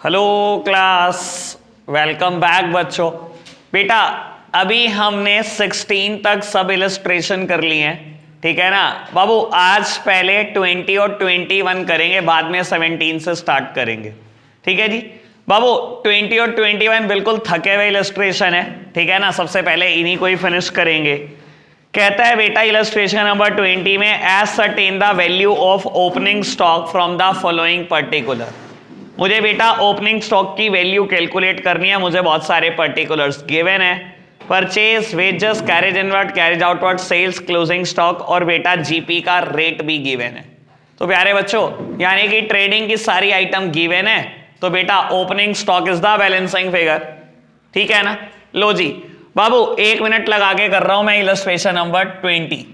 Hello class, welcome back बच्चों। बेटा अभी हमने 16 तक सब इलस्ट्रेशन कर लिए हैं, ठीक है ना बाबू। आज पहले 20 और 21 करेंगे, बाद में 17 से स्टार्ट करेंगे, ठीक है जी बाबू। 20 और 21 बिल्कुल थके हुए इलस्ट्रेशन है, ठीक है ना। सबसे पहले इन्हीं को ही फिनिश करेंगे। कहता है बेटा इलस्ट्रेशन नंबर 20 में ascertain the value of opening stock from the following particular. मुझे बेटा ओपनिंग स्टॉक की वैल्यू कैलकुलेट करनी है। मुझे बहुत सारे पर्टिकुलर्स गिवन है, purchase, wages, carriage inward, carriage outward, sales, closing stock और बेटा जीपी का रेट भी गिवन है। तो प्यारे बच्चों, यानी कि ट्रेडिंग की सारी आइटम गिवन है, तो बेटा opening stock is the balancing figure, ठीक है ना। लो जी बाबू, 1 मिनट लगा के कर रहा हूं मैं इलस्ट्रेशन नंबर 20।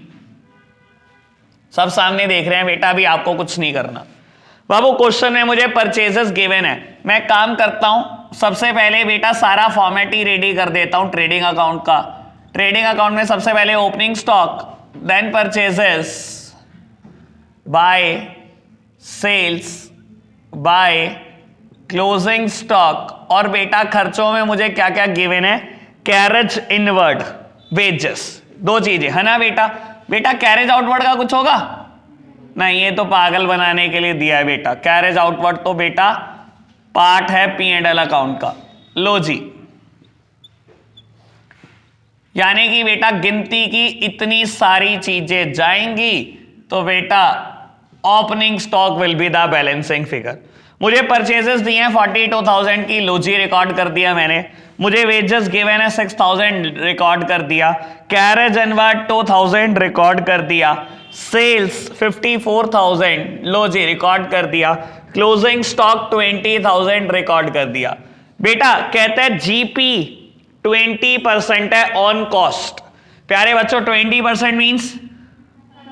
सब सामने देख रहे हैं बेटा, अभी आपको कुछ नहीं करना। बाबू क्वेश्चन में मुझे परचेजेस गिवन है, मैं काम करता हूं सबसे पहले बेटा सारा फॉर्मेट ही रेडी कर देता हूं ट्रेडिंग अकाउंट का। ट्रेडिंग अकाउंट में सबसे पहले opening stock, then purchases, by, sales, by, closing stock और बेटा खर्चों में मुझे क्या क्या गिवन है, कैरेज इनवर्ड, वेजेस, 2 चीजें है ना बेटा। बेटा कैरेज आउटवर्ड का कुछ होगा नहीं, ये तो पागल बनाने के लिए दिया है बेटा। कैरेज आउटवर्ड तो बेटा पार्ट है P&L अकाउंट का। लो जी, यानी कि बेटा गिनती की इतनी सारी चीजें जाएंगी तो बेटा opening stock will be the balancing figure. मुझे परचेजेस दिए हैं 42,000 की, लो जी रिकॉर्ड कर दिया मैंने। मुझे वेजेस गिवन है 6,000, रिकॉर्ड कर दिया। कैरेज इनवर्ड 2,000, रिकॉर्ड कर दिया। सेल्स 54,000, लो जी रिकॉर्ड कर दिया। क्लोजिंग स्टॉक 20,000, रिकॉर्ड कर दिया। बेटा कहते हैं जीपी 20% है ऑन कॉस्ट। प्यारे बच्चों 20% means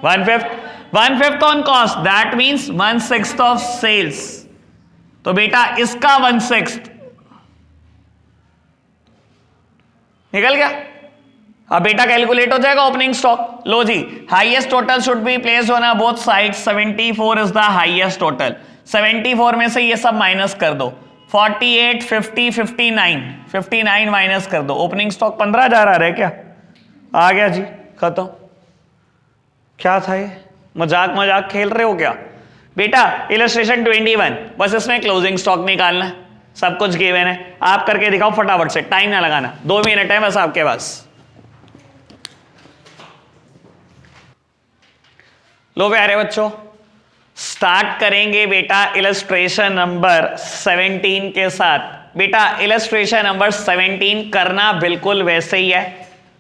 1/5 on cost, that means 1/6 of sales. तो बेटा इसका 1/6 निकल गया। अब बेटा कैलकुलेट हो जाएगा ओपनिंग स्टॉक। लो जी, highest total should be placed on both sides. 74 is the highest total. 74 में से ये सब माइनस कर दो, 48, 50, 59 माइनस कर दो। ओपनिंग स्टॉक 15,000 आ रहा है क्या? आ गया जी, खत्म। क्या था ये, मजाक खेल रहे हो क्या बेटा? इलस्ट्रेशन 21, बस इसमें क्लोजिंग स्टॉक निकालना है, सब कुछ गिवन है। आप करके दिखाओ फटाफट से, टाइम ना लगाना, 2 मिनट है बस आपके पास। लो प्यारे बच्चों, स्टार्ट करेंगे बेटा इलस्ट्रेशन नंबर 17 के साथ। बेटा इलस्ट्रेशन नंबर 17 करना बिल्कुल वैसे ही है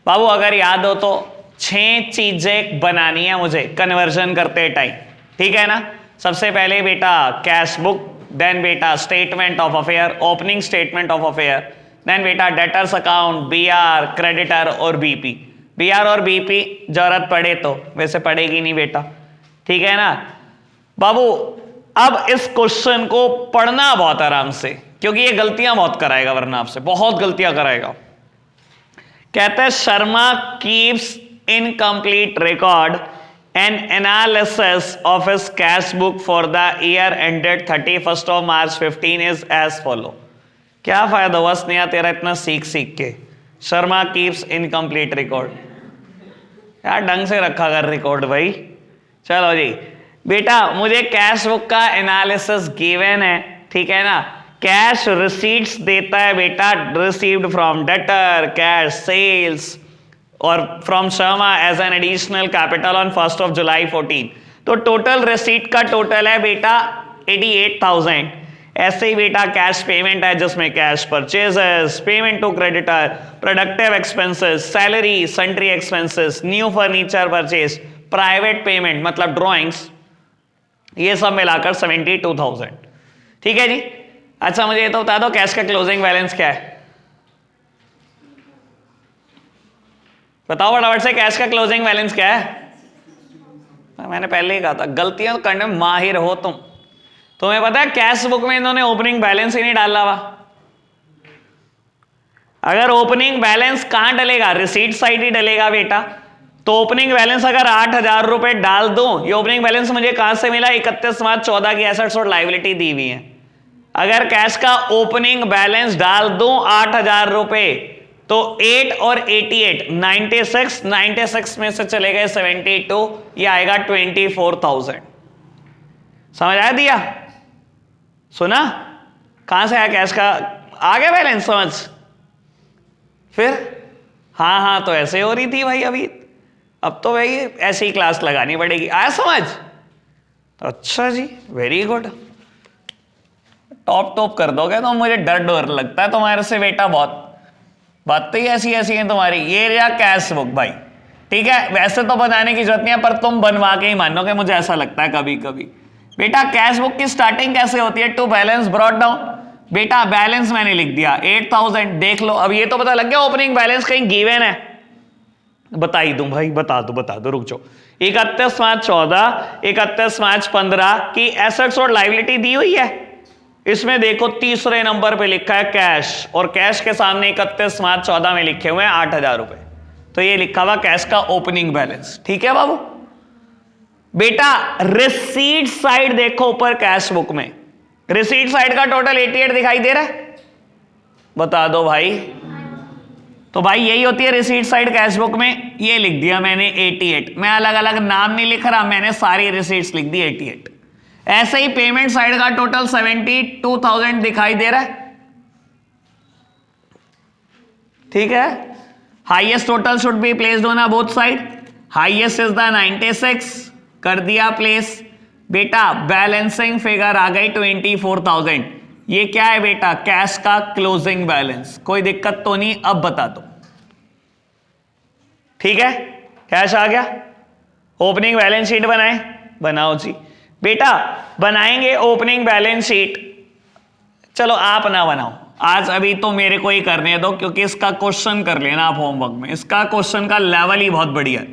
बाबू। अगर याद हो तो 6 चीजें बनानी है मुझे कन्वर्जन करते टाइम, ठीक है ना। सबसे पहले बेटा कैश बुक, देन बेटा statement of affair, opening statement of affair, then बेटा डेटर्स अकाउंट, बीआर, क्रेडिटर और बीपी। बीआर और बीपी जरूरत पड़े तो, वैसे पड़ेगी नहीं बेटा, ठीक है ना बाबू। अब इस क्वेश्चन को पढ़ना बहुत आराम से, क्योंकि ये गलतियां बहुत कराएगा, वरना आपसे बहुत गलतियां कराएगा। कहते हैं Sharma keeps incomplete record an analysis of his cash book for the year ended 31 of March 15 is as follow. क्या फायदा हुआ स्नेहा तेरा इतना सीख के? शर्मा कीप्स इनकम्प्लीट रिकॉर्ड, यार ढंग से रखा कर रिकॉर्ड भाई। चलो जी बेटा, मुझे कैश बुक का एनालिसिस गिवन है, ठीक है ना। कैश रिसीट्स देता है बेटा, received from debtor, cash sales और from Sharma as an additional capital on 1 of July 14। तो टोटल रिसीट का टोटल है बेटा 88,000। ऐसे ही बेटा कैश पेमेंट है जिसमें cash purchases, payment to creditor, productive expenses, salary, sundry expenses, new furniture purchase, private payment मतलब ड्रॉइंग्स, ये सब मिलाकर 72,000, ठीक है जी। अच्छा मुझे ये तो बता दो कैश का क्लोजिंग बैलेंस क्या है? बताओ फटाफट से, कैश का क्लोजिंग बैलेंस क्या है? मैंने पहले ही कहा था गलतियां करने में माहिर हो तुम। तुम्हें पता है कैश बुक में इन्होंने ओपनिंग बैलेंस ही नहीं डाला हुआ। अगर ओपनिंग बैलेंस कहां डलेगा? रिसीट साइड ही डलेगा बेटा। तो ओपनिंग बैलेंस अगर 8,000 रुपए डाल दूं, ये ओपनिंग बैलेंस मुझे कहां से मिला? 31 मार्च 14 की एसेट्स और लायबिलिटी दी हुई है। अगर कैश का ओपनिंग बैलेंस डाल दूं 8,000 रुपए तो 8 और 88 96 में से चले गए 72, ये आएगा 24,000। समझ आ दिया? सुना? कहां से आया कैश का? आ गया बैलेंस समझ? फिर हाँ तो ऐसे हो रही थी भाई अभी, अब तो भाई ऐसी ही क्लास लगानी पड़ेगी। आया समझ? अच्छा जी, वेरी गुड। टॉप कर दोगे तो मुझे डर लगता है तुम्हारे से बेटा बहुत। बात तो ही ऐसी है तुम्हारी। ये रहा कैश बुक भाई, ठीक है? वैसे तो बनाने की जरूरत नहीं है, पर तुम बनवा के ही मानोगे, मुझे ऐसा लगता है कभी कभी। बेटा कैश बुक की स्टार्टिंग कैसे होती है? To balance brought down. बेटा बैलेंस मैंने लिख दिया 8,000, देख लो। अब ये तो पता लग गया ओपनिंग बैलेंस कहीं गिवन है? बता ही दूं भाई, बता दो, रुक जाओ। 31 मार्च 14, 31 मार्च 15 की एसेट्स और लायबिलिटी दी हुई है। इसमें देखो तीसरे नंबर पे लिखा है कैश, और कैश के सामने 31 मार्च 14 में लिखे हुए हैं 8,000 रुपए, तो ये लिखा हुआ कैश का ओपनिंग बैलेंस। ठीक है बाबू? बेटा रिसीट साइड देखो ऊपर कैश बुक में, रिसीट साइड का टोटल 88 दिखाई दे रहा है? बता दो भाई। तो भाई यही होती है रिसीट साइड कैश बुक में। ये लिख दिया मैंने 88, मैं अलग अलग नाम नहीं लिख रहा, मैंने सारी रिसीट्स लिख दी 88। ऐसे ही पेमेंट साइड का टोटल 72,000 दिखाई दे रहा है, ठीक है? Highest total should be placed on both side. Highest is the 96, कर दिया प्लेस। बेटा बैलेंसिंग फिगर आ गई 24,000। ये क्या है बेटा? कैश का क्लोजिंग बैलेंस। कोई दिक्कत तो नहीं? अब बता दो, ठीक है? कैश आ गया, ओपनिंग बैलेंस शीट बनाओ जी। बेटा बनाएंगे ओपनिंग बैलेंस शीट, चलो आप ना बनाओ आज, अभी तो मेरे को ही करने दो, क्योंकि इसका क्वेश्चन कर लेना आप होमवर्क में। इसका क्वेश्चन का लेवल ही बहुत बढ़िया है।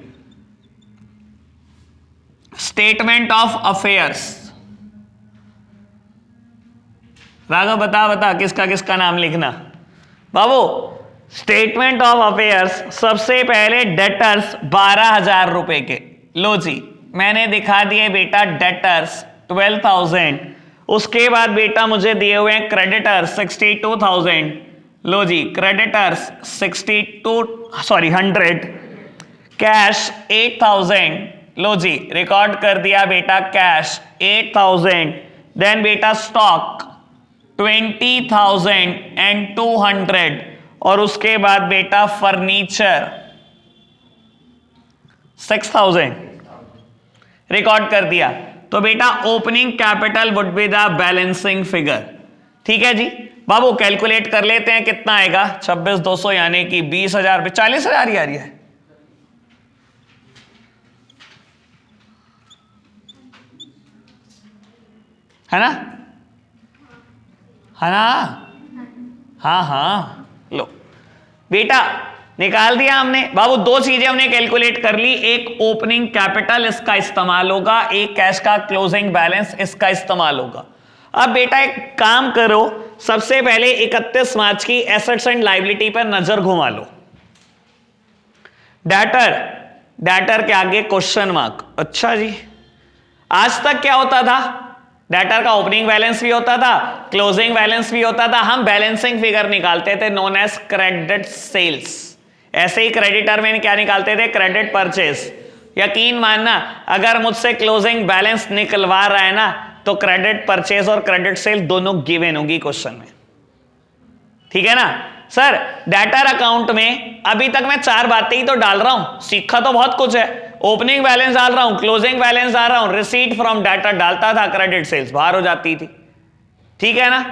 Statement of affairs. राघव बता किसका नाम लिखना। बाबू स्टेटमेंट ऑफ अफेयर्स, सबसे पहले डेटर्स 12,000 रुपए के। लो जी मैंने दिखा दिए बेटा डेटर्स 12,000। उसके बाद बेटा मुझे दिए हुए हैं क्रेडिटर 62,000। लो जी क्रेडिटर्स 100, कैश 8,000। लो जी रिकॉर्ड कर दिया बेटा कैश 8,000। देन बेटा स्टॉक 20,200 और उसके बाद बेटा फर्नीचर 6,000 रिकॉर्ड कर दिया। तो बेटा opening capital would be the balancing figure. ठीक है जी बाबू, कैलकुलेट कर लेते हैं कितना आएगा। 26,200 यानी कि 20,000 पे 40,000 ही आ रही है ना? हाँ लो बेटा निकाल दिया हमने। बाबू दो चीजें हमने कैलकुलेट कर ली, एक ओपनिंग कैपिटल इसका इस्तेमाल होगा, एक कैश का क्लोजिंग बैलेंस इसका इस्तेमाल होगा। अब बेटा एक काम करो, सबसे पहले 31 मार्च की एसेट्स एंड लायबिलिटी पर नजर घुमा लो। डेटर के आगे क्वेश्चन मार्क। अच्छा जी आज तक क्या होता था? डेटर का ओपनिंग बैलेंस भी होता था, क्लोजिंग बैलेंस भी होता था, हम बैलेंसिंग फिगर निकालते थे नोन एज क्रेडिट सेल्स। ऐसे ही क्रेडिटर में क्या निकालते थे? Credit purchase. यकीन मानना अगर मुझसे क्लोजिंग बैलेंस निकलवा रहा है ना तो क्रेडिट परचेस और क्रेडिट सेल दोनों गिवन होगी क्वेश्चन में। ठीक है ना सर? डेटर अकाउंट में अभी तक मैं 4 बातें ही तो डाल रहा हूं, सीखा तो बहुत कुछ है। ओपनिंग बैलेंस डाल रहा हूं, क्लोजिंग बैलेंस डाल रहा हूं, रिसीट फ्रॉम डेटर डालता था, क्रेडिट सेल्स बाहर हो जाती थी। ठीक है ना?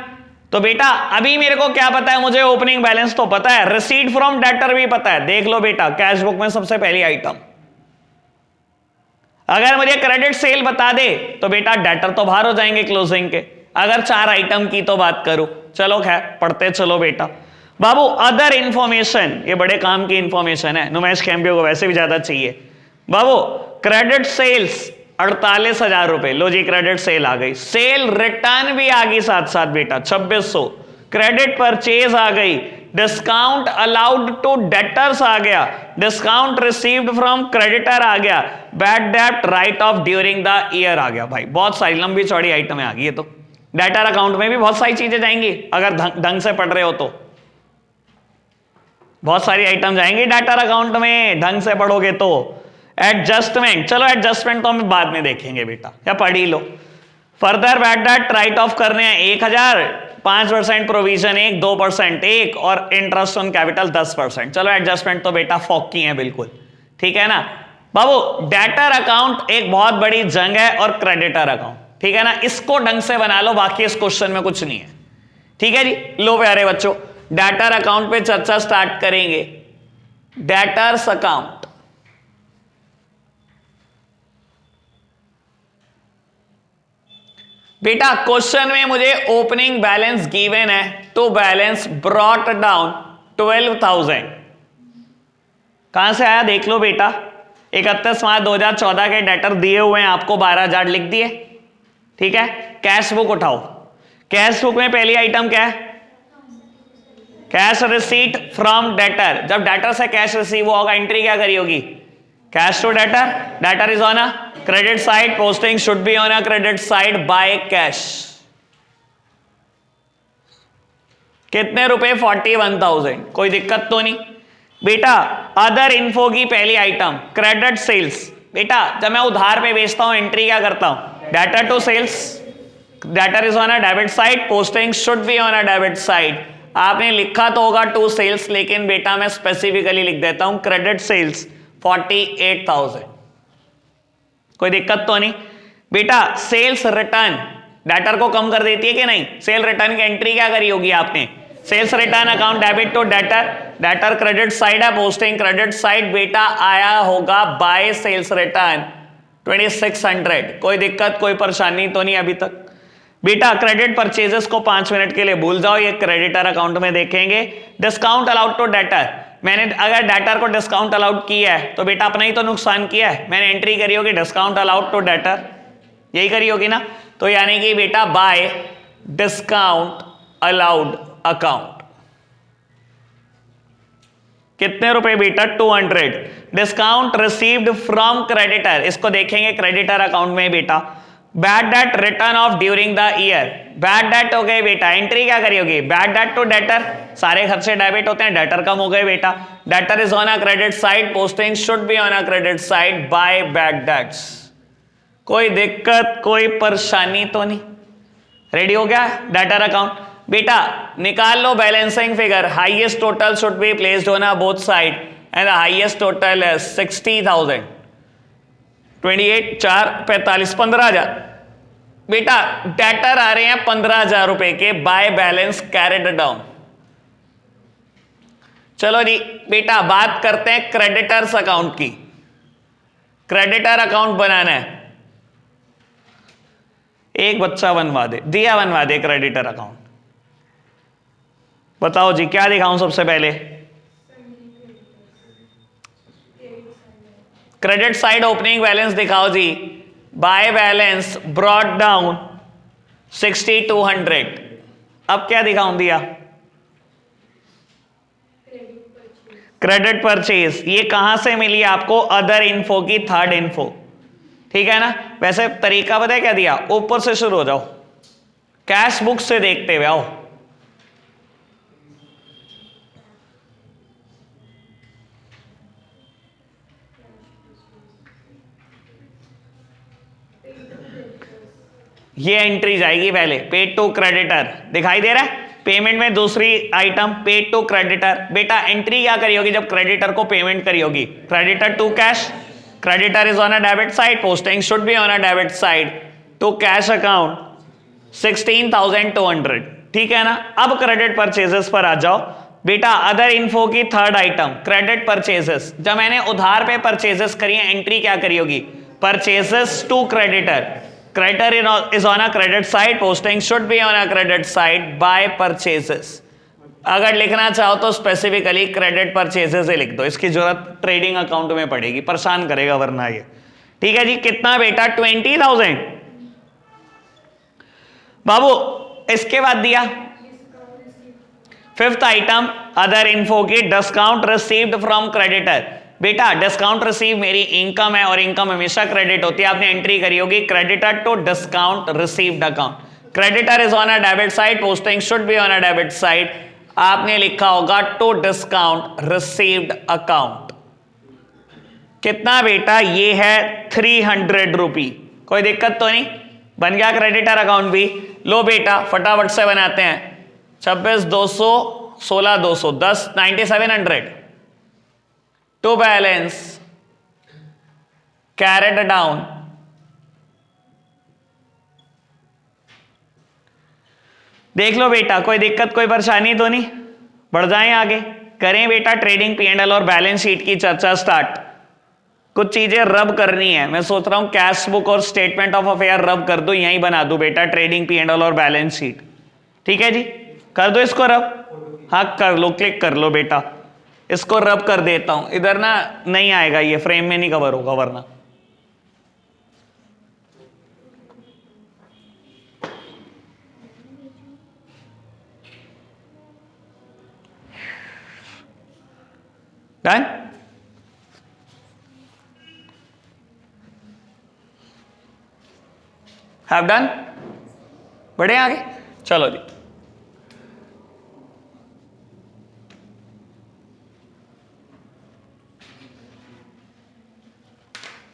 तो बेटा अभी मेरे को क्या पता है? मुझे ओपनिंग बैलेंस तो पता है, रिसीट फ्रॉम डेटर भी पता है। देख लो बेटा कैश बुक में सबसे पहली आइटम। अगर मुझे क्रेडिट सेल बता दे तो बेटा डेटर तो बाहर हो जाएंगे क्लोजिंग के। अगर 4 आइटम की तो बात करूं, चलो खैर पढ़ते चलो बेटा। बाबू अदर इंफॉर्मेशन, ये बड़े काम की इंफॉर्मेशन है, नुमैश कैंपियो को वैसे भी ज्यादा चाहिए। बाबू क्रेडिट सेल्स 48,000 रुपए। लो जी क्रेडिट सेल आ गई, सेल रिटर्न भी आ गई साथ साथ बेटा 2600। क्रेडिट परचेज आ गई, डिस्काउंट अलाउड टू डेटर्स आ गया, डिस्काउंट रिसीव्ड फ्रॉम क्रेडिटर आ गया, बैड डेब्ट write off during the year आ गया। भाई बहुत सारी लंबी चौड़ी आइटमें आ गई है। तो डेटर अकाउंट में भी बहुत सारी चीजें जाएंगी, अगर ढंग से पढ़ रहे हो तो बहुत सारी आइटम जाएंगी डेटर अकाउंट में, ढंग से पढ़ोगे तो। एडजस्टमेंट, चलो एडजस्टमेंट तो हम बाद में देखेंगे बेटा, या पढ़ ही लो। Further bad debt write off करने हैं 1000, 5% प्रोविजन 1, 2% 1 और इंटरेस्ट ऑन कैपिटल 10%। चलो एडजस्टमेंट तो बेटा फॉकी है बिल्कुल, ठीक है ना बाबू। डेटर अकाउंट एक बहुत बड़ी जंग है और क्रेडिटर अकाउंट, ठीक है ना, इसको ढंग से बना लो, बाकी इस क्वेश्चन में कुछ नहीं है, ठीक है जी। लो प्यारे बच्चों, डेटर अकाउंट पे चर्चा स्टार्ट करेंगे। डेटर्स अकाउंट, बेटा क्वेश्चन में मुझे ओपनिंग बैलेंस गिवन है, तो बैलेंस ब्रॉट डाउन 12,000 कहां से आया देख लो बेटा। 31 मार्च 2014 के डेटर दिए हुए हैं आपको, 12,000 लिख दिए, ठीक है। कैश बुक उठाओ, कैश बुक में पहली आइटम क्या है, कैश रिसीट फ्रॉम डेटर। जब डेटर से कैश रिसीव होगा एंट्री क्या करी होगी, cash to debtor, debtor is on a credit side, posting should be on a credit side by cash. कितने रुपए, 41,000, कोई दिक्कत तो नहीं बेटा। अदर इन्फो की पहली आइटम क्रेडिट सेल्स, बेटा जब मैं उधार पे बेचता हूं एंट्री क्या करता हूं, debtor to sales, debtor is on a debit side, posting should be on a debit side. आपने लिखा तो होगा टू सेल्स, लेकिन बेटा मैं स्पेसिफिकली लिख देता हूं क्रेडिट सेल्स 48,000, कोई दिक्कत तो नहीं बेटा। सेल्स रिटर्न डेटर को कम कर देती है कि नहीं, सेल रिटर्न की एंट्री क्या करी होगी आपने, sales return account debit to debtor, debtor credit side है, पोस्टिंग क्रेडिट साइड, बेटा आया होगा बाय सेल्स रिटर्न 2600, कोई दिक्कत कोई परेशानी तो नहीं अभी तक बेटा। क्रेडिट परचेजेस को 5 मिनट के लिए भूल जाओ, ये क्रेडिटर अकाउंट में देखेंगे। डिस्काउंट अलाउड टू डेटर, मैंने अगर डेटर को डिस्काउंट अलाउड किया है तो बेटा अपना ही तो नुकसान किया है, मैंने एंट्री करी होगी डिस्काउंट अलाउड टू डेटर, यही करी होगी ना, तो यानी कि बेटा बाय डिस्काउंट अलाउड अकाउंट। कितने रुपए बेटा, 200। डिस्काउंट रिसीव्ड फ्रॉम क्रेडिटर, इसको देखेंगे क्रेडिटर अकाउंट में बेटा। Bad debt return of during the year, bad debt हो गए बेटा, एंट्री क्या करी होगी, बैड डेट टू डेटर, सारे खर्चे डेबिट होते हैं, डेटर कम हो गए बेटा। Debtor is on a credit side, posting should be on a credit side by bad debts, कोई दिक्कत कोई परेशानी तो नहीं। रेडी हो गया डेटर अकाउंट बेटा, निकाल लो balancing figure. Highest total should be placed on a both side and the highest total is 60,000, 28 4 45 15,000 बेटा। डेटर आ रहे हैं 15,000 रुपए के, बाय बैलेंस कैरिड डाउन। चलो जी बेटा बात करते हैं क्रेडिटर्स अकाउंट की। क्रेडिटर अकाउंट बनाना है, एक बच्चा बनवा दे, दिया बनवा दे क्रेडिटर अकाउंट। बताओ जी क्या दिखाऊं सबसे पहले, क्रेडिट साइड ओपनिंग बैलेंस दिखाओ जी। By balance brought down 6200। अब क्या दिखाऊं, दिया क्रेडिट परचेज, ये कहां से मिली आपको, अदर इन्फो की थर्ड इन्फो, ठीक है ना। वैसे तरीका पता है क्या दिया, ऊपर से शुरू हो जाओ, कैश बुक से देखते हुए आओ। ये एंट्री जाएगी पहले, पेड टू क्रेडिटर दिखाई दे रहा है, पेमेंट में दूसरी आइटम पेड टू क्रेडिटर। बेटा एंट्री क्या करी होगी जब क्रेडिटर को पेमेंट करी होगी, creditor to cash, creditor is on a debit side, posting should be on a debit side to cash account 16,200, ठीक है ना। अब क्रेडिट परचेजेस पर आ जाओ बेटा। अदर इन्फो की थर्ड आइटम क्रेडिट परचेजेस, जब मैंने उधार पे परचेजेस करी है एंट्री क्या करी होगी, purchases to creditor, creditor is on a credit side, posting should be on a credit side by purchases। अगर लिखना चाहो तो स्पेसिफिकली क्रेडिट परचेजेस ही लिख दो, इसकी जरूरत ट्रेडिंग अकाउंट में पड़ेगी, परेशान करेगा वरना ये, ठीक है जी। कितना बेटा, 20,000 बाबू। इसके बाद दिया फिफ्थ आइटम अदर इन्फो की डिस्काउंट रिसीव्ड फ्रॉम क्रेडिटर। बेटा डिस्काउंट रिसीव मेरी इनकम है और इनकम हमेशा क्रेडिट होती है, आपने एंट्री करी होगी creditor to discount received account. Creditor is on a debit side, posting should be on a debit side. आपने लिखा होगा टू डिस्काउंट रिसीव्ड अकाउंट। कितना बेटा? ये है 300 रुपी। कोई दिक्कत तो नहीं? बन गया क्रेडिटर अकाउंट भी। लो बेटा फटाफट से बनाते हैं। 26,200, 16,200, 10, 9,700 टू बैलेंस कैरेट डाउन। देख लो बेटा, कोई दिक्कत कोई परेशानी तो नहीं? बढ़ जाएं आगे, करें बेटा ट्रेडिंग P&L और बैलेंस शीट की चर्चा स्टार्ट। कुछ चीजें रब करनी है। मैं सोच रहा हूं कैश बुक और स्टेटमेंट ऑफ अफेयर रब कर दो, यहीं बना दो बेटा ट्रेडिंग P&L और बैलेंस शीट। ठीक है जी, कर दो इसको रब। हाँ कर लो, क्लिक कर लो बेटा, इसको रब कर देता हूं। इधर ना नहीं आएगा, ये फ्रेम में नहीं कवर होगा वरना। डन? Have done? बढ़े आगे, चलो जी।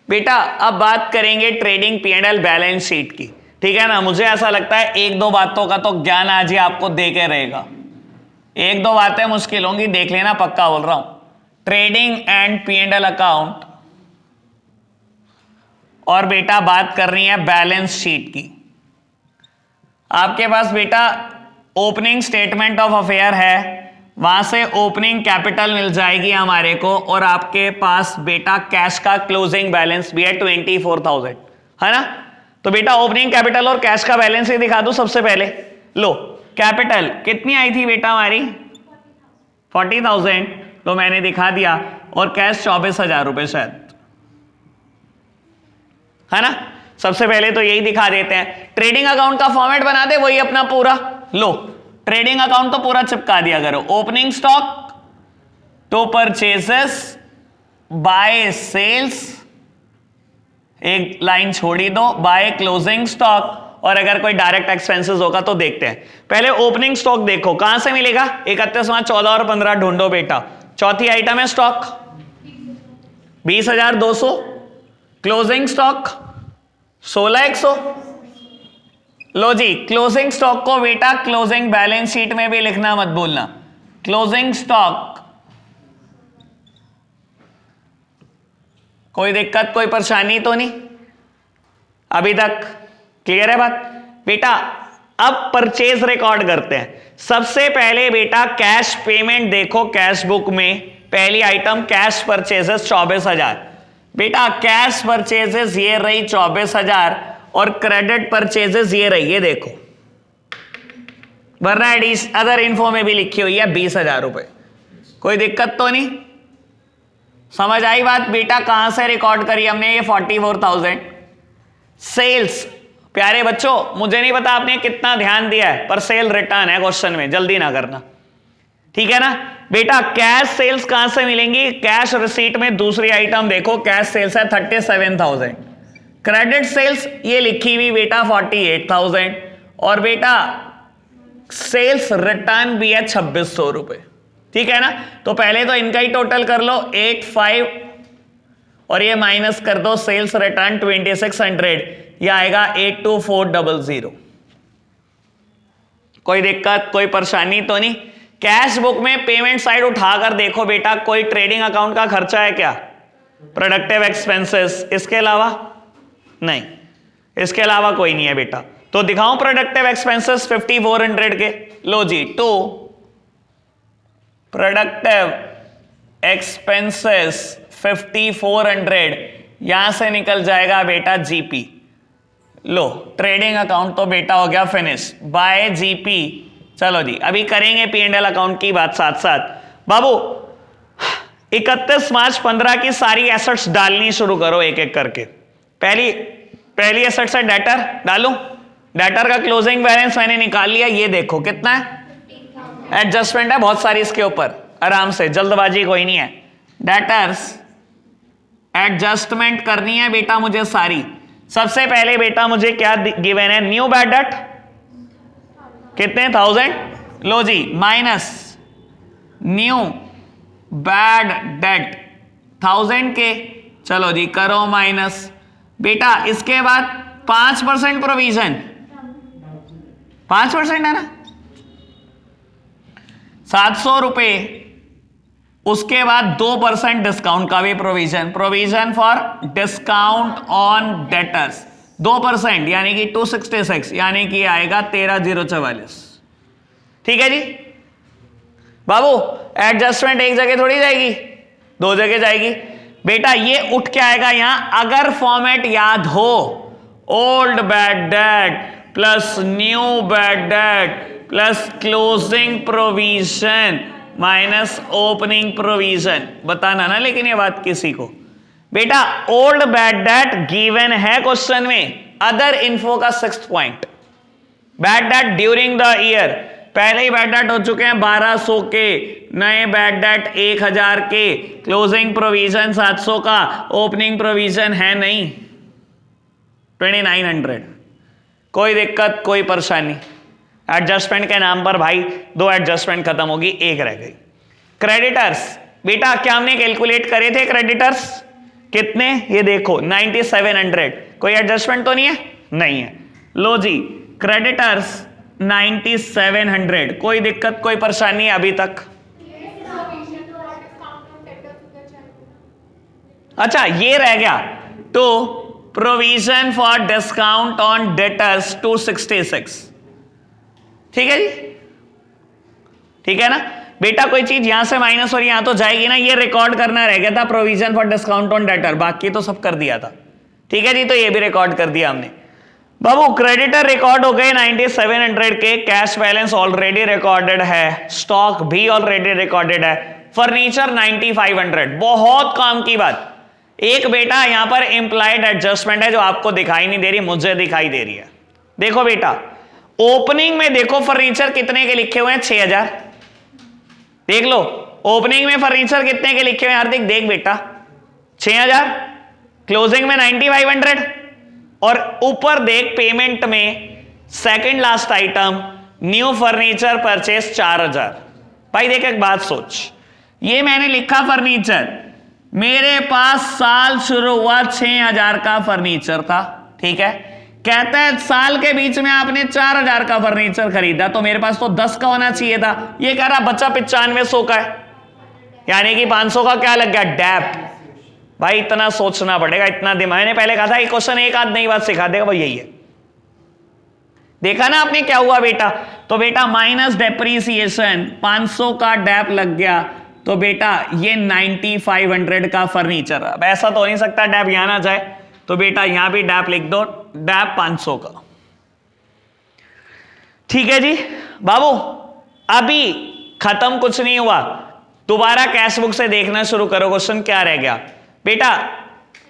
बेटा अब बात करेंगे ट्रेडिंग P&L बैलेंस शीट की। ठीक है ना? मुझे ऐसा लगता है एक दो बातों का तो ज्ञान आज ही आपको दे के रहेगा। एक दो बातें मुश्किल होंगी, देख लेना, पक्का बोल रहा हूं। ट्रेडिंग एंड P&L अकाउंट, और बेटा बात करनी है बैलेंस शीट की। आपके पास बेटा ओपनिंग स्टेटमेंट ऑफ अफेयर है, वहां से ओपनिंग कैपिटल मिल जाएगी हमारे को, और आपके पास बेटा कैश का क्लोजिंग बैलेंस भी है 24,000, है ना? तो बेटा ओपनिंग कैपिटल और कैश का बैलेंस ही दिखा दो सबसे पहले। लो कैपिटल कितनी आई थी बेटा हमारी? 40,000, तो मैंने दिखा दिया, और कैश 24,000 रुपए शायद, है ना? सबसे पहले तो यही दिखा देते हैं। ट्रेडिंग अकाउंट का फॉर्मेट बना दे वही अपना पूरा। लो ट्रेडिंग अकाउंट तो पूरा चिपका दिया करो। Opening stock to purchases by sales, एक लाइन छोड़ी दो, बाय क्लोजिंग स्टॉक, और अगर कोई डायरेक्ट एक्सपेंसेस होगा तो देखते हैं। पहले ओपनिंग स्टॉक देखो कहां से मिलेगा? 31, 14 और 15 ढूंढो बेटा। चौथी आइटम है स्टॉक 20,200, क्लोजिंग स्टॉक 16,100। लो जी, क्लोजिंग स्टॉक को बेटा क्लोजिंग बैलेंस शीट में भी लिखना मत भूलना। क्लोजिंग स्टॉक, कोई दिक्कत कोई परेशानी तो नहीं अभी तक? क्लियर है बात बेटा? अब परचेज रिकॉर्ड करते हैं। सबसे पहले बेटा कैश पेमेंट देखो, कैश बुक में पहली आइटम कैश परचेजेस 24,000। बेटा कैश परचेजेस ये रही 24,000, और क्रेडिट परचेजेस ये रही, ये देखो, वरना अदर इन्फो में भी लिखी हुई है 20,000 रुपए। कोई दिक्कत तो नहीं? समझ आई बात बेटा? कहां से रिकॉर्ड करी हमने ये 44,000? सेल्स प्यारे बच्चों, मुझे नहीं पता आपने कितना ध्यान दिया है, पर सेल रिटर्न है क्वेश्चन में, जल्दी ना करना, ठीक है ना? बेटा कैश सेल्स कहां से मिलेंगी? कैश रिसीट में दूसरी आइटम देखो, कैश सेल्स है 37,000, क्रेडिट सेल्स ये लिखी हुई बेटा 48,000, और बेटा सेल्स रिटर्न भी है 2,600 रुपए। ठीक है ना? तो पहले तो इनका ही टोटल कर लो 85, और ये माइनस कर दो सेल्स रिटर्न 2,600, ये आएगा 82,400। कोई दिक्कत कोई परेशानी तो नहीं? कैश बुक में पेमेंट साइड उठाकर देखो बेटा, कोई ट्रेडिंग अकाउंट का खर्चा है क्या? प्रोडक्टिव एक्सपेंसेस, इसके अलावा नहीं, इसके अलावा कोई नहीं है बेटा। तो दिखाऊं प्रोडक्टिव एक्सपेंसेस 5,400 के? लो जी, टू प्रोडक्टिव एक्सपेंसेस 5,400, यहां से निकल जाएगा बेटा जीपी। लो ट्रेडिंग अकाउंट तो बेटा हो गया फिनिश बाय जीपी। चलो जी, अभी करेंगे P&L अकाउंट की बात साथ साथ। बाबू 31 मार्च 15 की सारी एसेट्स डालनी शुरू करो एक एक करके। पहली एसेट है डेटर, डालूं? डेटर का क्लोजिंग बैलेंस मैंने निकाल लिया, ये देखो कितना है। एडजस्टमेंट है बहुत सारी इसके ऊपर, आराम से, जल्दबाजी कोई नहीं है। डेटर्स एडजस्टमेंट करनी है बेटा मुझे सारी। सबसे पहले बेटा मुझे क्या गिवन है? न्यू बैड डेट कितने 1000, लो जी, माइनस न्यू बैड डेट 1000 के, चलो जी करो माइनस। बेटा इसके बाद 5% प्रोविजन, 5% है ना, 700 रुपए। उसके बाद 2% डिस्काउंट का भी provision, provision for discount on debtors 2%, यानी कि 266, यानी कि आएगा 13044। ठीक है जी बाबू, एडजस्टमेंट एक जगह थोड़ी जाएगी, दो जगह जाएगी। बेटा ये उठ के आएगा यहां, अगर फॉर्मेट याद हो, old bad debt plus new bad debt plus closing provision minus opening provision, बताना ना लेकिन ये बात किसी को। बेटा ओल्ड बैड डेट गिवन है क्वेश्चन में, अदर इन्फो का 6th point. Bad debt during the year, पहले ही बैड डेट हो चुके हैं 1200 के, नए बैड डेट 1000 के, क्लोजिंग प्रोविजन 700 का, ओपनिंग प्रोविजन है नहीं 2900। कोई दिक्कत कोई परेशानी। एडजस्टमेंट के नाम पर भाई 2 एडजस्टमेंट खत्म होगी, 1 रह गई। क्रेडिटर्स, बेटा क्या हमने कैलकुलेट करे थे क्रेडिटर्स कितने, ये देखो 9700। कोई एडजस्टमेंट तो नहीं है, नहीं है। लो जी क्रेडिटर्स 9700, कोई दिक्कत कोई परेशानी अभी तक? अच्छा ये रह गया, तो provision for discount on debtors 266। ठीक है जी, ठीक है ना बेटा, कोई चीज यहां से माइनस और यहां तो जाएगी ना, ये रिकॉर्ड करना रह गया था, provision for discount on debtor, बाकी तो सब कर दिया था। ठीक है जी, तो ये भी रिकॉर्ड कर दिया हमने। बाबू क्रेडिटर रिकॉर्ड हो गए 9700 के, कैश बैलेंस ऑलरेडी रिकॉर्डेड है, स्टॉक भी ऑलरेडी रिकॉर्डेड है, फर्नीचर 9500। बहुत काम की बात, एक बेटा यहां पर इंप्लाइड एडजस्टमेंट है जो आपको दिखाई नहीं दे रही, मुझे दिखाई दे रही है। देखो बेटा ओपनिंग में देखो फर्नीचर कितने के लिखे हुए हैं, 6000। देख लो ओपनिंग में फर्नीचर कितने के लिखे हुए हैं हार्दिक, देख बेटा 6000, क्लोजिंग में 9500, और ऊपर देख पेमेंट में second last item new furniture purchase 4000। भाई देख एक बात सोच, ये मैंने लिखा फर्नीचर, मेरे पास साल शुरू हुआ 6000 का फर्नीचर था, ठीक है, कहता है साल के बीच में आपने 4000 का फर्नीचर खरीदा, तो मेरे पास तो 10 का होना चाहिए था, ये कह रहा बच्चा 9500 का है, यानी कि 500 का क्या लग गया, डैप। भाई इतना सोचना पड़ेगा, इतना दिमाग, मैंने पहले कहा था ये क्वेश्चन एक आध नई बात सिखा देगा, भाई यही है। देखा ना आपने क्या हुआ बेटा, तो बेटा माइनस डेप्रीसिएशन 500 का डैप लग गया, तो बेटा ये 9500 का फर्नीचर। अब ऐसा तो हो नहीं सकता डैप यहां ना जाए, तो बेटा यहां भी डैप लिख दो, डैप 500 का। ठीक है जी बाबू, अभी खत्म कुछ नहीं हुआ, दोबारा कैश बुक से देखना शुरू करो, क्वेश्चन क्या रह गया बेटा।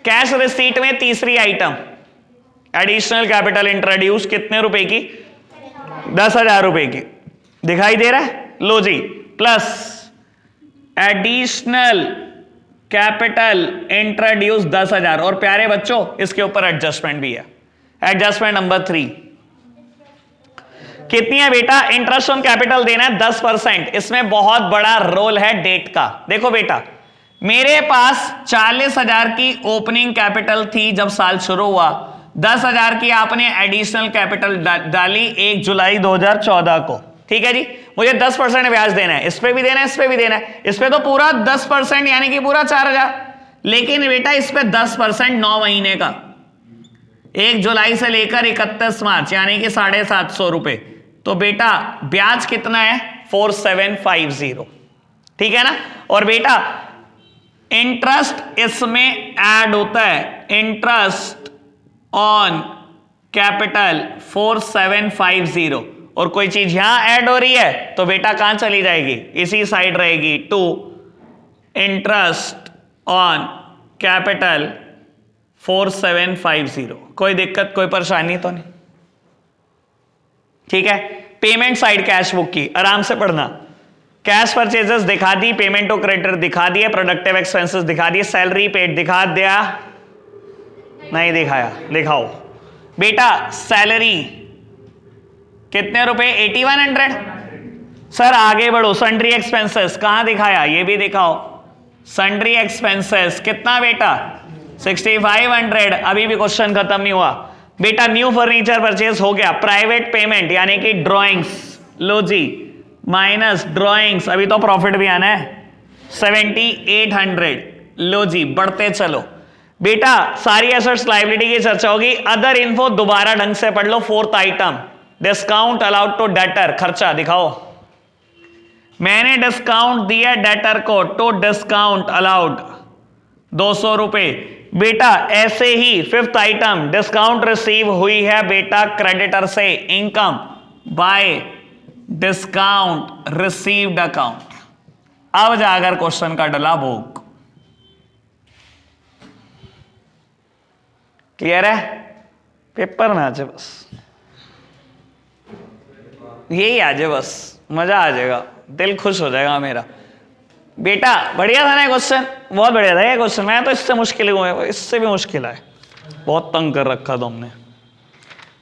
कैश रिसीट में तीसरी आइटम एडिशनल कैपिटल इंट्रोड्यूस, कितने रुपए की, 10,000 रुपए की, दिखाई दे रहा है, लो जी, प्लस एडिशनल कैपिटल इंट्रोड्यूस 10,000, और प्यारे बच्चों इसके ऊपर एडजस्टमेंट भी है, एडजस्टमेंट नंबर 3 कितनी है बेटा, इंटरेस्ट ऑन कैपिटल देना है 10%, इसमें बहुत बड़ा रोल है डेट का। देखो बेटा मेरे पास 40,000 की ओपनिंग कैपिटल थी जब साल शुरू हुआ, 10,000 की आपने एडिशनल कैपिटल डाली 1 जुलाई 2014 को, ठीक है जी, मुझे 10% ब्याज देना है, इस पे भी देना है, इस पे भी देना है, इस पे तो पूरा 10% यानी कि पूरा 4000, लेकिन बेटा इस पे 10% 9 महीने का, 1 जुलाई से लेकर 31 मार्च यानी कि 750 रुपए, तो बेटा ब्याज कितना है 4750, ठीक है ना। और बेटा इंटरेस्ट इसमें ऐड होता है, इंटरेस्ट ऑन कैपिटल 4750, और कोई चीज यहां ऐड हो रही है तो बेटा कहां चली जाएगी, इसी साइड रहेगी, टू इंटरेस्ट ऑन कैपिटल 4750। कोई दिक्कत कोई परेशानी तो नहीं, ठीक है। पेमेंट साइड कैश बुक की आराम से पढ़ना, कैश परचेजेस दिखा दी, पेमेंट टू क्रेडिटर दिखा दिए, प्रोडक्टिव एक्सपेंसेस दिखा दिए, सैलरी पेड दिखा दिया, नहीं दिखाया, दिखाओ बेटा। सैलरी कितने रुपए? 8100। सर आगे बढ़ो, सन्ड्री एक्सपेंसेस कहां दिखाया? ये भी दिखाओ। सन्ड्री एक्सपेंसेस कितना बेटा? 6500। अभी भी क्वेश्चन खत्म नहीं हुआ बेटा। न्यू फर्नीचर परचेज हो गया। प्राइवेट पेमेंट यानी कि ड्रॉइंग्स, लो जी, माइनस ड्रॉइंग्स, अभी तो प्रॉफिट भी आना है, 7800। लो जी, बढ़ते चलो बेटा। सारी एसेट्स लायबिलिटी की चर्चा होगी। अदर इन्फो दोबारा ढंग से पढ़ लो। Fourth item, discount allowed to debtor, खर्चा दिखाओ। मैंने डिस्काउंट दिया डेटर को, तो डिस्काउंट अलाउड 200 रुपए बेटा। ऐसे ही फिफ्थ आइटम, डिस्काउंट रिसीव हुई है बेटा क्रेडिटर से, income by discount received account. अब जाकर क्वेश्चन का डला भोग। क्लियर है? पेपर में आ जाए बस, यही आ जाए बस, मजा आ जाएगा, दिल खुश हो जाएगा मेरा बेटा। बढ़िया था ना क्वेश्चन? बहुत बढ़िया था ये क्वेश्चन। मैं तो इससे मुश्किल हुआ है, इससे भी मुश्किल है, बहुत तंग कर रखा तुमने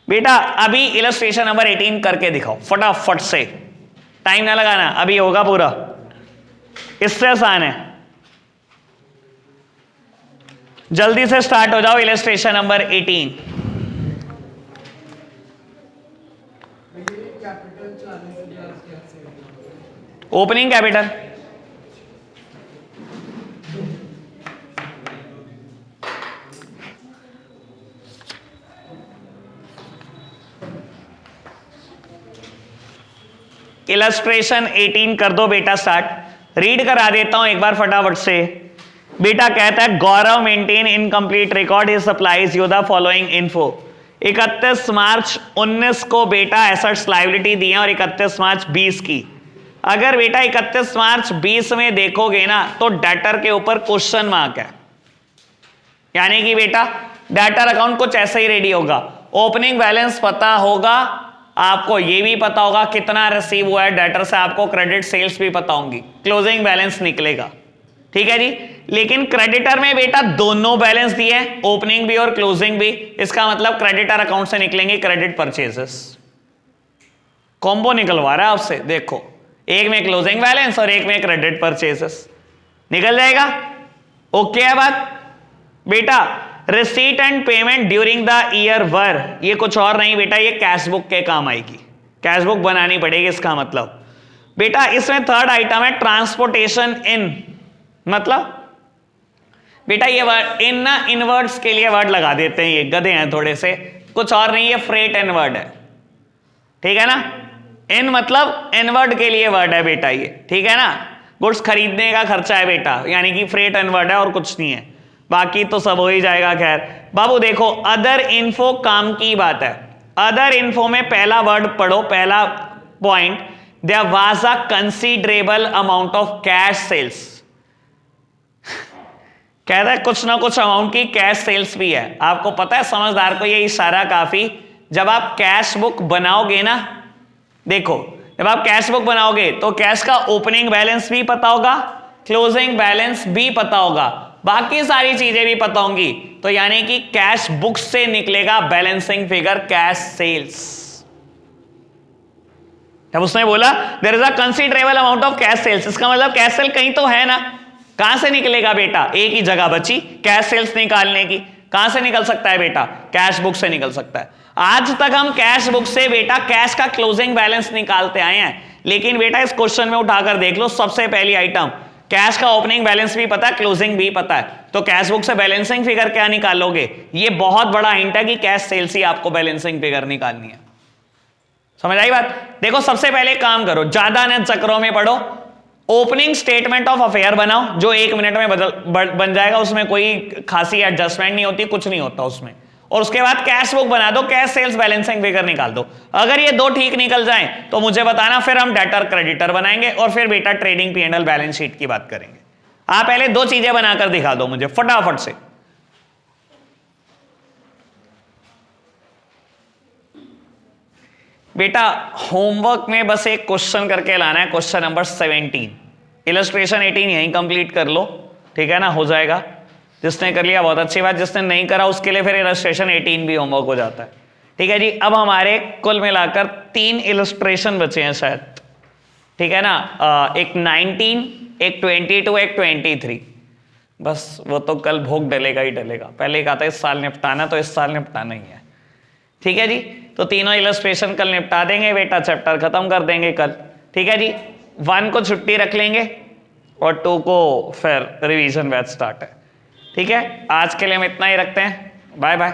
बेटा। अभी इलस्ट्रेशन नंबर 18 करके दिखाओ फटाफट से, टाइम ना लगाना, अभी होगा पूरा, इससे आसान है। जल्दी से स्टार्ट हो जाओ। Illustration number 18। Opening capital, illustration 18 कर दो बेटा स्टार्ट। रीड करा देता हूं एक बार फटाफट से बेटा। कहता है Gaurav maintain incomplete record, he supplies you the following info. 31 March 19 को बेटा एसेट्स लायबिलिटी दी है और 31 मार्च 20 की। अगर बेटा 31 मार्च 20 में देखोगे ना तो डेटर के ऊपर क्वेश्चन मार्क है, यानी कि बेटा डेटर अकाउंट कुछ ऐसा ही रेडी होगा। ओपनिंग बैलेंस पता होगा आपको, ये भी पता होगा कितना रिसीव हुआ है डेटर से, आपको क्रेडिट सेल्स भी पता होंगी, क्लोजिंग बैलेंस निकलेगा। ठीक है जी। लेकिन क्रेडिटर में बेटा दोनों बैलेंस दिए हैं, ओपनिंग भी और क्लोजिंग भी। इसका मतलब क्रेडिटर अकाउंट से निकलेंगे क्रेडिट परचेजेस। कॉम्बो निकलवा रहा है आपसे, देखो एक में क्लोजिंग बैलेंस और एक में क्रेडिट परचेजेस, निकल जाएगा। ओके है बात बेटा। Receipt and payment during the year वर, ये कुछ और नहीं बेटा, ये कैश बुक के काम आएगी, कैश बुक बनानी पड़ेगी। इसका मतलब बेटा इसमें थर्ड आइटम है ट्रांसपोर्टेशन इन, मतलब बेटा ये वर्ड इन ना, इनवर्ड्स के लिए वर्ड लगा देते हैं, ये गधे हैं थोड़े से, कुछ और नहीं, ये फ्रेट एन वर्ड है। ठीक है ना? इन मतलब इनवर्ड के लिए वर्ड है बेटा ये, ठीक है ना? गुड्स खरीदने का खर्चा है बेटा, यानी कि फ्रेट एन वर्ड है और कुछ नहीं है, बाकी तो सब हो ही जाएगा। खैर बाबू देखो, अदर इन्फो काम की बात है। अदर इन्फो में पहला वर्ड पढ़ो, पहला point, there was a considerable amount of cash sales. कहता है कुछ ना कुछ अमाउंट की कैश सेल्स भी है। आपको पता है समझदार को ये इशारा काफी, जब आप कैश बुक बनाओगे ना, देखो जब आप कैश बुक बनाओगे तो कैश का ओपनिंग बैलेंस भी पता होगा, क्लोजिंग बैलेंस भी पता होगा, बाकी सारी चीजें भी पता होंगी, तो यानी कि कैश बुक से निकलेगा बैलेंसिंग फिगर कैश सेल्स। जब उसने बोला there is a considerable amount of cash sales, इसका मतलब कैश सेल कहीं तो है ना, कहां से निकलेगा बेटा? एक ही जगह बची कैश सेल्स निकालने की, कहां से निकल सकता है बेटा? कैश बुक से निकल सकता है। आज तक हम कैश बुक से बेटा कैश का क्लोजिंग बैलेंस निकालते आए हैं, लेकिन बेटा इस क्वेश्चन में उठाकर देख लो, सबसे पहली आइटम कैश का ओपनिंग बैलेंस भी पता है, क्लोजिंग भी पता है, तो कैश बुक से बैलेंसिंग फिगर क्या निकालोगे? ये बहुत बड़ा हिंट है कि कैश सेल्स ही आपको बैलेंसिंग फिगर निकालनी है। समझ आई बात? देखो सबसे पहले काम करो, ज्यादा न चक्रों में पढ़ो, ओपनिंग स्टेटमेंट ऑफ अफेयर बनाओ जो 1 मिनट में बन जाएगा, उसमें कोई खासी एडजस्टमेंट नहीं होती, कुछ नहीं होता उसमें। और उसके बाद कैश बुक बना दो, कैश सेल्स बैलेंसिंग फिगर निकाल दो। अगर ये दो ठीक निकल जाएं तो मुझे बताना, फिर हम डेटर क्रेडिटर बनाएंगे और फिर बेटा ट्रेडिंग P&L बैलेंस शीट की बात करेंगे। आप पहले दो चीजें बनाकर दिखा दो मुझे फटाफट से। बेटा होमवर्क में बस एक क्वेश्चन करके लाना है, क्वेश्चन नंबर 17। इलस्ट्रेशन 18 यहीं कंप्लीट कर लो, ठीक है ना, हो जाएगा। जिसने कर लिया बहुत अच्छी बात, जिसने नहीं करा उसके लिए फिर इलस्ट्रेशन 18 भी होमवर्क हो जाता है। ठीक है जी। अब हमारे कुल मिलाकर 3 इलस्ट्रेशन बचे हैं शायद, ठीक है ना, एक 19, एक 22, एक 23। बस वो तो कल भोग डलेगा ही डलेगा, पहले कहा था इस साल निपटाना, तो इस साल निपटाना ही है। ठीक है जी, तो तीनों इलस्ट्रेशन कल निपटा देंगे बेटा, चैप्टर खत्म कर देंगे कल। ठीक है जी, 1 को छुट्टी रख लेंगे और 2 को फिर रिवीजन बैच स्टार्ट है। ठीक है, आज के लिए हम इतना ही रखते हैं, बाय बाय।